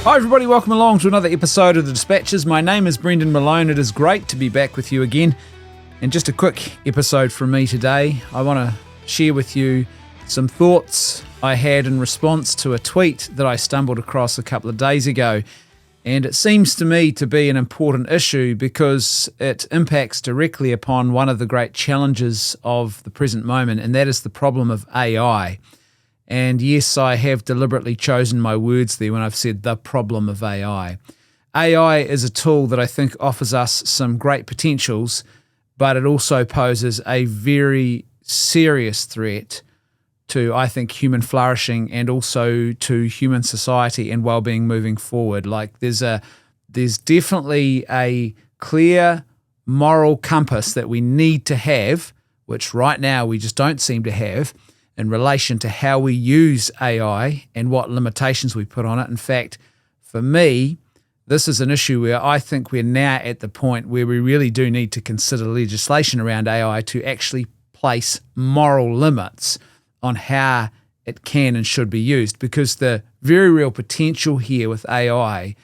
Hi everybody, welcome along to another episode of The Dispatches. My name is Brendan Malone. It is great to be back with you again. And just a quick episode from me today. I want to share with you some thoughts I had in response to a tweet that I stumbled across a couple of days ago. And it seems to me to be an important issue because it impacts directly upon one of the great challenges of the present moment, and that is the problem of AI. And yes, I have deliberately chosen my words there when I've said the problem of AI. AI is a tool that I think offers us some great potentials, but it also poses a very serious threat to, I think, human flourishing and also to human society and well-being moving forward. Like there's definitely a clear moral compass that we need to have, which right now we just don't seem to have, in relation to how we use AI and what limitations we put on it. In fact, for me, this is an issue where I think we're now at the point where we really do need to consider legislation around AI to actually place moral limits on how it can and should be used. Because the very real potential here with AI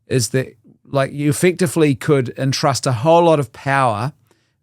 is that like you effectively could entrust a whole lot of power,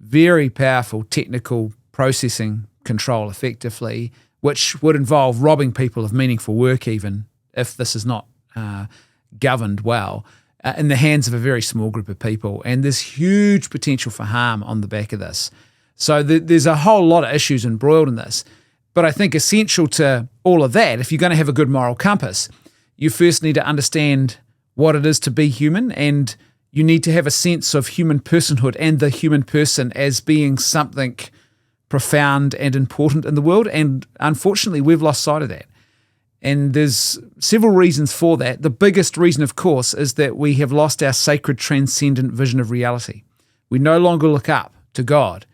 very powerful technical processing control effectively, which would involve robbing people of meaningful work even if this is not governed well, in the hands of a very small group of people. And there's huge potential for harm on the back of this. So there's a whole lot of issues embroiled in this. But I think essential to all of that, if you're going to have a good moral compass, you first need to understand what it is to be human, and you need to have a sense of human personhood and the human person as being something profound and important in the world, and unfortunately we've lost sight of that. And there's several reasons for that. The biggest reason, of course, is that we have lost our sacred transcendent vision of reality. We no longer look up to God.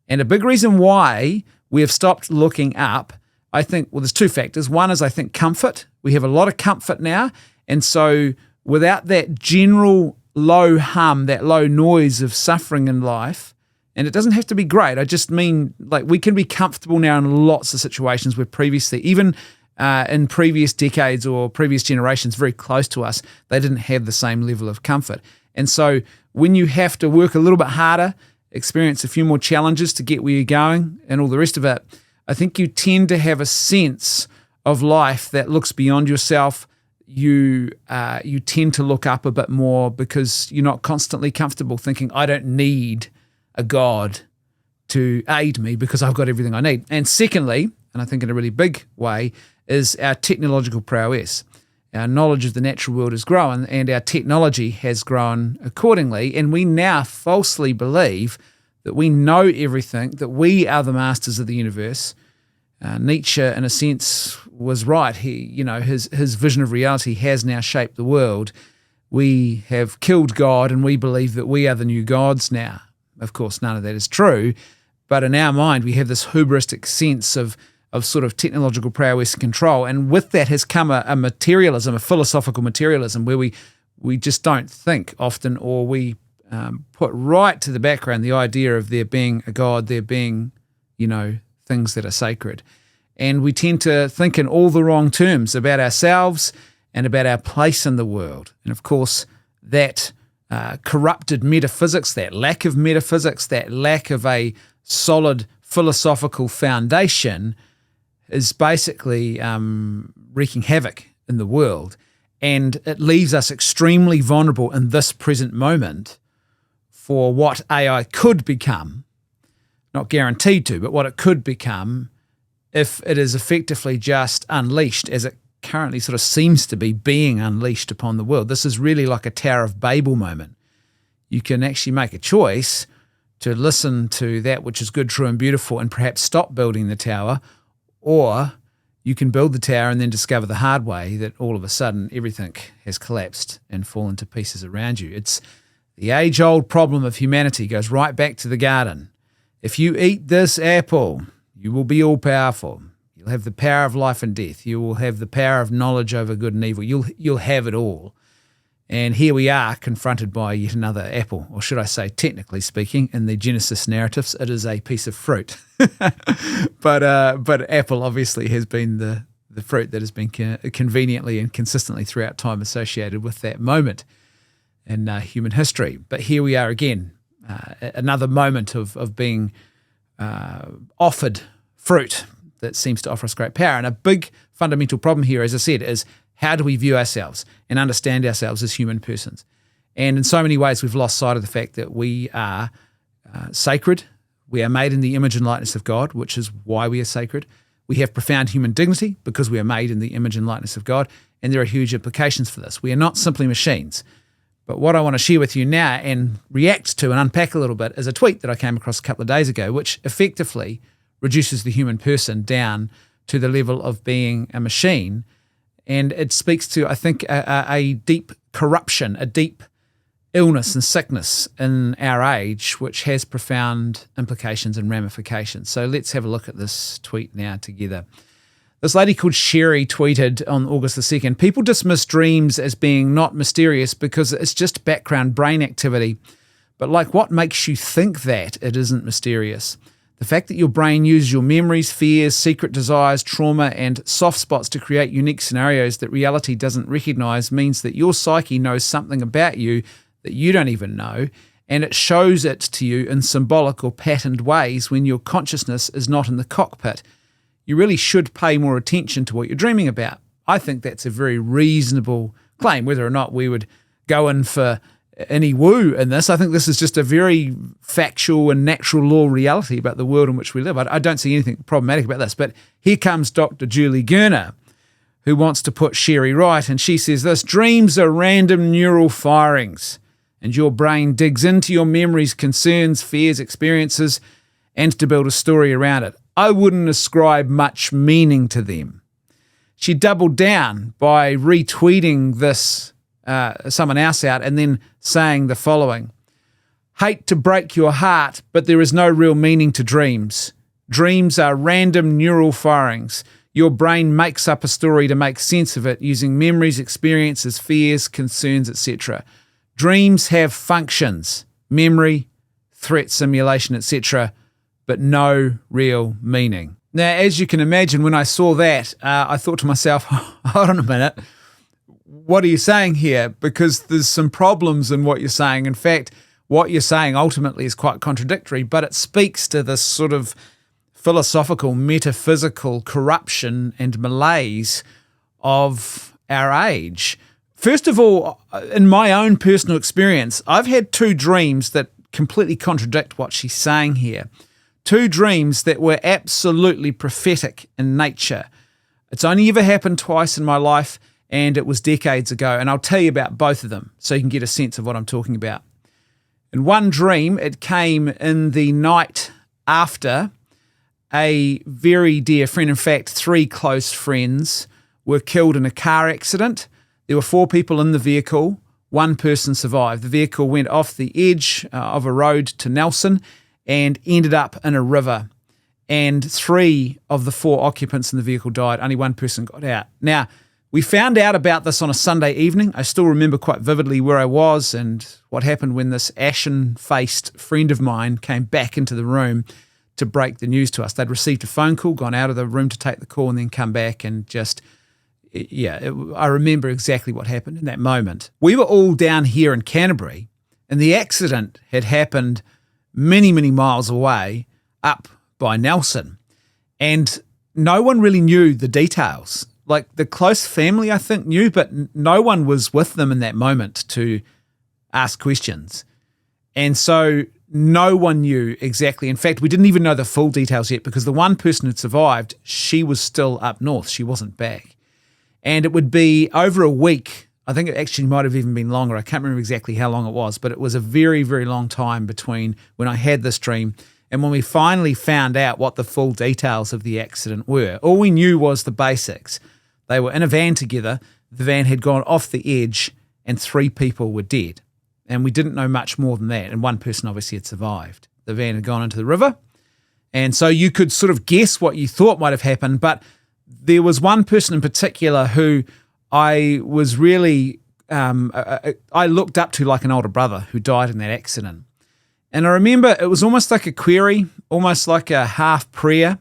And a big reason why we have stopped looking up, I think, well, there's two factors. One is, I think, comfort. We have a lot of comfort now, and so without that general low hum, that low noise of suffering in life, and it doesn't have to be great. I just mean like we can be comfortable now in lots of situations where previously, even in previous decades or previous generations very close to us, they didn't have the same level of comfort. And so when you have to work a little bit harder, experience a few more challenges to get where you're going and all the rest of it, I think you tend to have a sense of life that looks beyond yourself. You tend to look up a bit more because you're not constantly comfortable thinking, I don't need a God to aid me because I've got everything I need. And secondly, and I think in a really big way, is our technological prowess. Our knowledge of the natural world has grown and our technology has grown accordingly, and we now falsely believe that we know everything, that we are the masters of the universe. Nietzsche, in a sense, was right. His vision of reality has now shaped the world. We have killed God and we believe that we are the new gods now. Of course, none of that is true, but in our mind, we have this hubristic sense of sort of technological prowess and control, and with that has come a materialism, a philosophical materialism, where we just don't think often, or we put right to the background the idea of there being a God, there being, things that are sacred. And we tend to think in all the wrong terms about ourselves and about our place in the world. And of course, that corrupted metaphysics, that lack of metaphysics, that lack of a solid philosophical foundation is basically wreaking havoc in the world. And it leaves us extremely vulnerable in this present moment for what AI could become, not guaranteed to, but what it could become if it is effectively just unleashed, as it currently sort of seems to be being unleashed upon the world. This is really like a Tower of Babel moment. You can actually make a choice to listen to that which is good, true, and beautiful and perhaps stop building the tower, or you can build the tower and then discover the hard way that all of a sudden everything has collapsed and fallen to pieces around you. It's the age-old problem of humanity, goes right back to the garden. If you eat this apple, you will be all-powerful. You'll have the power of life and death. You will have the power of knowledge over good and evil. You'll have it all. And here we are confronted by yet another apple, or should I say, technically speaking, in the Genesis narratives, it is a piece of fruit. But apple obviously has been the the fruit that has been conveniently and consistently throughout time associated with that moment in human history. But here we are again, another moment of being offered fruit that seems to offer us great power. And a big fundamental problem here, as I said, is how do we view ourselves and understand ourselves as human persons? And in so many ways, we've lost sight of the fact that we are sacred. We are made in the image and likeness of God, which is why we are sacred. We have profound human dignity because we are made in the image and likeness of God, and there are huge implications for this. We are not simply machines. But what I want to share with you now and react to and unpack a little bit is a tweet that I came across a couple of days ago, which effectively reduces the human person down to the level of being a machine. And it speaks to, I think, a deep corruption, a deep illness and sickness in our age, which has profound implications and ramifications. So let's have a look at this tweet now together. This lady called Sherry tweeted on August the 2nd, "People dismiss dreams as being not mysterious because it's just background brain activity. But like, what makes you think that it isn't mysterious? The fact that your brain uses your memories, fears, secret desires, trauma, and soft spots to create unique scenarios that reality doesn't recognize means that your psyche knows something about you that you don't even know, and it shows it to you in symbolic or patterned ways when your consciousness is not in the cockpit. You really should pay more attention to what you're dreaming about." I think that's a very reasonable claim, whether or not we would go in for any woo in this. I think this is just a very factual and natural law reality about the world in which we live. I don't see anything problematic about this. But here comes Dr. Julie Gerner, who wants to put Sherry right, and she says this: "Dreams are random neural firings, and your brain digs into your memories, concerns, fears, experiences, and to build a story around it. I wouldn't ascribe much meaning to them." She doubled down by retweeting this, someone else out, and then saying the following: "Hate to break your heart, but there is no real meaning to dreams. Dreams are random neural firings. Your brain makes up a story to make sense of it using memories, experiences, fears, concerns, etc. Dreams have functions, memory, threat simulation, etc., but no real meaning." Now, as you can imagine, when I saw that, I thought to myself, hold on a minute, what are you saying here? Because there's some problems in what you're saying. In fact, what you're saying ultimately is quite contradictory, but it speaks to this sort of philosophical, metaphysical corruption and malaise of our age. First of all, in my own personal experience, I've had two dreams that completely contradict what she's saying here. Two dreams that were absolutely prophetic in nature. It's only ever happened twice in my life, and it was decades ago. And I'll tell you about both of them so you can get a sense of what I'm talking about. In one dream, it came in the night after a very dear friend, in fact, three close friends, were killed in a car accident. There were four people in the vehicle. One person survived. The vehicle went off the edge of a road to Nelson and ended up in a river. And three of the four occupants in the vehicle died. Only one person got out. Now, we found out about this on a Sunday evening. I still remember quite vividly where I was and what happened when this ashen-faced friend of mine came back into the room to break the news to us. They'd received a phone call, gone out of the room to take the call, and then come back and just, I remember exactly what happened in that moment. We were all down here in Canterbury, and the accident had happened many, many miles away up by Nelson. And no one really knew the details. Like the close family, I think, knew, but no one was with them in that moment to ask questions. And so no one knew exactly. In fact, we didn't even know the full details yet because the one person who'd survived, she was still up north. She wasn't back. And it would be over a week. I think it actually might have even been longer. I can't remember exactly how long it was, but it was a very, very long time between when I had this dream and when we finally found out what the full details of the accident were. All we knew was the basics. They were in a van together. The van had gone off the edge and three people were dead. And we didn't know much more than that. And one person obviously had survived. The van had gone into the river. And so you could sort of guess what you thought might have happened. But there was one person in particular who I was really, I looked up to like an older brother who died in that accident. And I remember it was almost like a query, almost like a half prayer.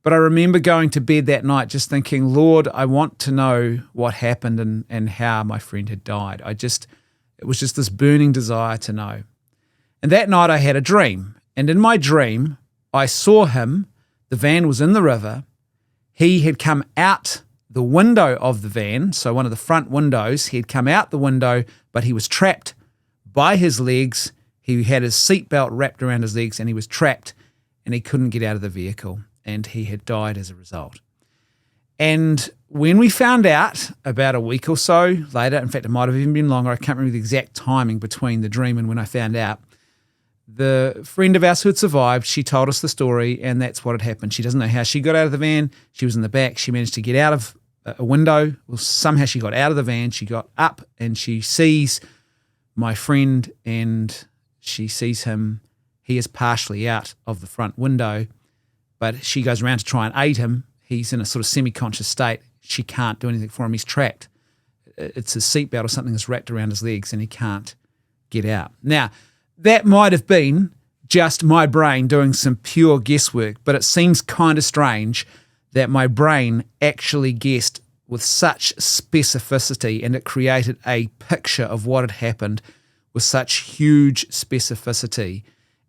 But I remember going to bed that night just thinking, Lord, I want to know what happened and how my friend had died. It was just this burning desire to know. And that night I had a dream. And in my dream, I saw him. The van was in the river. He had come out the window of the van, so one of the front windows. He had come out the window, but he was trapped by his legs. He had his seatbelt wrapped around his legs and he was trapped and he couldn't get out of the vehicle and he had died as a result. And when we found out about a week or so later, in fact, it might have even been longer, I can't remember the exact timing between the dream and when I found out, the friend of ours who had survived, she told us the story and that's what had happened. She doesn't know how she got out of the van. She was in the back. She managed to get out of a window. Well, somehow she got out of the van. She got up and she sees my friend and she sees him. He is partially out of the front window, but she goes around to try and aid him. He's in a sort of semi-conscious state. She can't do anything for him. He's trapped. It's his seatbelt or something that's wrapped around his legs and he can't get out. Now, that might have been just my brain doing some pure guesswork, but it seems kind of strange that my brain actually guessed with such specificity and it created a picture of what had happened with such huge specificity.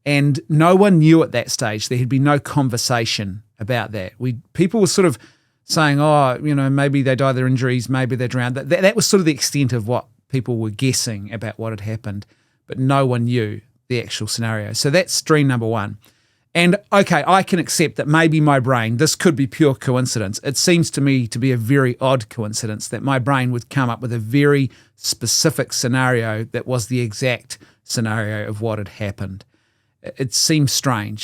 And no one knew at that stage. There had been no conversation about that. People were sort of saying, oh, maybe they died of their injuries, maybe they drowned. That was sort of the extent of what people were guessing about what had happened, but no one knew the actual scenario. So that's dream number one. And okay, I can accept that maybe my brain, this could be pure coincidence. It seems to me to be a very odd coincidence that my brain would come up with a very specific scenario that was the exact scenario of what had happened. It seems strange.